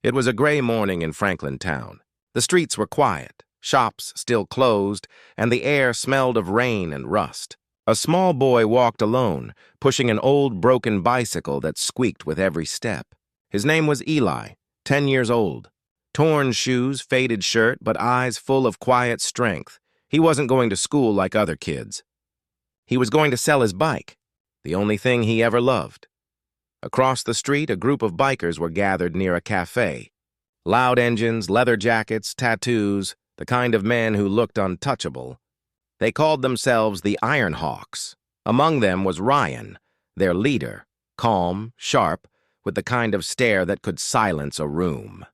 It was a gray morning in Franklin town. The streets were quiet, shops still closed, and the air smelled of rain and rust. A small boy walked alone, pushing an old broken bicycle that squeaked with every step. His name was Eli, 10 years old. Torn shoes, faded shirt, but eyes full of quiet strength. He wasn't going to school like other kids. He was going to sell his bike, the only thing he ever loved. Across the street, a group of bikers were gathered near a cafe. Loud engines, leather jackets, tattoos, the kind of men who looked untouchable. They called themselves the Iron Hawks. Among them was Ryan, their leader, calm, sharp, with the kind of stare that could silence a room.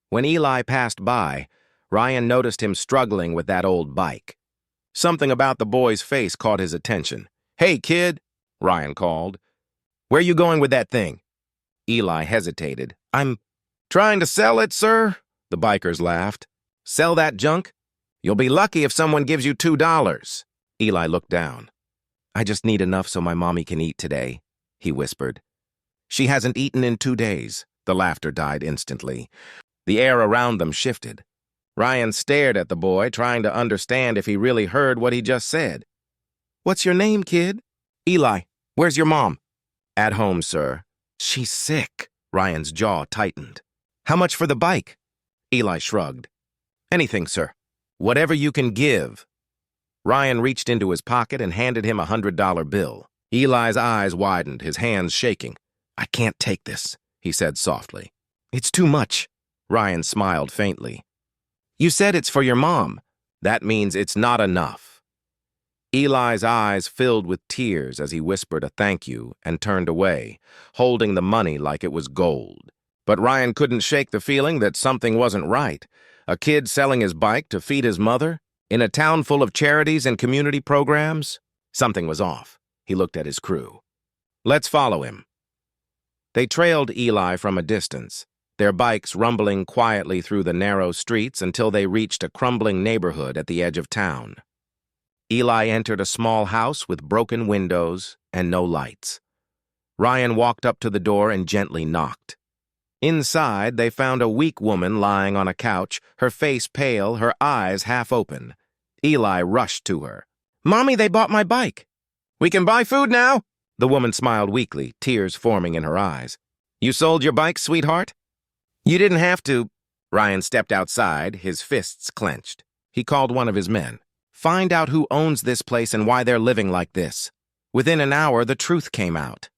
When Eli passed by, Ryan noticed him struggling with that old bike. Something about the boy's face caught his attention. "Hey, kid," Ryan called. "Where you going with that thing?" Eli hesitated. "I'm trying to sell it, sir," the bikers laughed. "Sell that junk? You'll be lucky if someone gives you $2. Eli looked down. "I just need enough so my mommy can eat today," he whispered. "She hasn't eaten in 2 days." The laughter died instantly. The air around them shifted. Ryan stared at the boy, trying to understand if he really heard what he just said. "What's your name, kid?" "Eli. Where's your mom?" "At home, sir." "She's sick." Ryan's jaw tightened. "How much for the bike?" Eli shrugged. "Anything, sir. Whatever you can give." Ryan reached into his pocket and handed him a $100 bill. Eli's eyes widened, his hands shaking. "I can't take this," he said softly. "It's too much." Ryan smiled faintly. "You said it's for your mom. That means it's not enough." Eli's eyes filled with tears as he whispered a thank you and turned away, holding the money like it was gold. But Ryan couldn't shake the feeling that something wasn't right. A kid selling his bike to feed his mother? In a town full of charities and community programs? Something was off. He looked at his crew. "Let's follow him." They trailed Eli from a distance, their bikes rumbling quietly through the narrow streets until they reached a crumbling neighborhood at the edge of town. Eli entered a small house with broken windows and no lights. Ryan walked up to the door and gently knocked. Inside, they found a weak woman lying on a couch, her face pale, her eyes half open. Eli rushed to her. "Mommy, they bought my bike." "We can buy food now." The woman smiled weakly, tears forming in her eyes. "You sold your bike, sweetheart?" "You didn't have to." Ryan stepped outside, his fists clenched. He called one of his men. "Find out who owns this place and why they're living like this." Within an hour, the truth came out.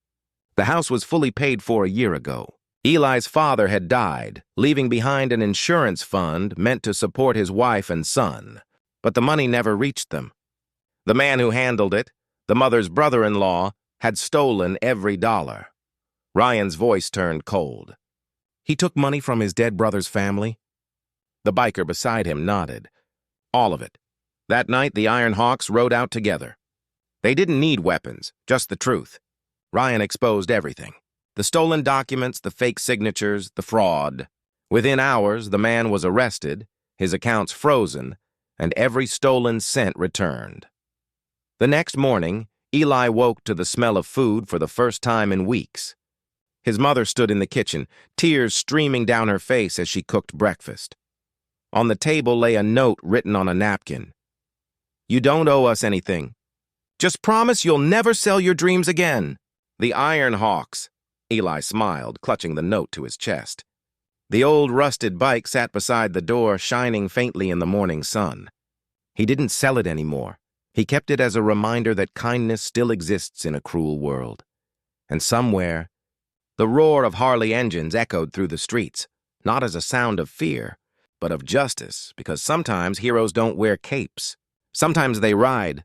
The house was fully paid for a year ago. Eli's father had died, leaving behind an insurance fund meant to support his wife and son. But the money never reached them. The man who handled it, the mother's brother-in-law, had stolen every dollar. Ryan's voice turned cold. "He took money from his dead brother's family?" The biker beside him nodded. "All of it. That night, the Iron Hawks rode out together. They didn't need weapons, just the truth." Ryan exposed everything. The stolen documents, the fake signatures, the fraud. Within hours, the man was arrested, his accounts frozen, and every stolen cent returned. The next morning, Eli woke to the smell of food for the first time in weeks. His mother stood in the kitchen, tears streaming down her face as she cooked breakfast. On the table lay a note written on a napkin. "You don't owe us anything. Just promise you'll never sell your dreams again. The Iron Hawks." Eli smiled, clutching the note to his chest. The old rusted bike sat beside the door, shining faintly in the morning sun. He didn't sell it anymore. He kept it as a reminder that kindness still exists in a cruel world. And somewhere, the roar of Harley engines echoed through the streets, not as a sound of fear, but of justice, because sometimes heroes don't wear capes. Sometimes they ride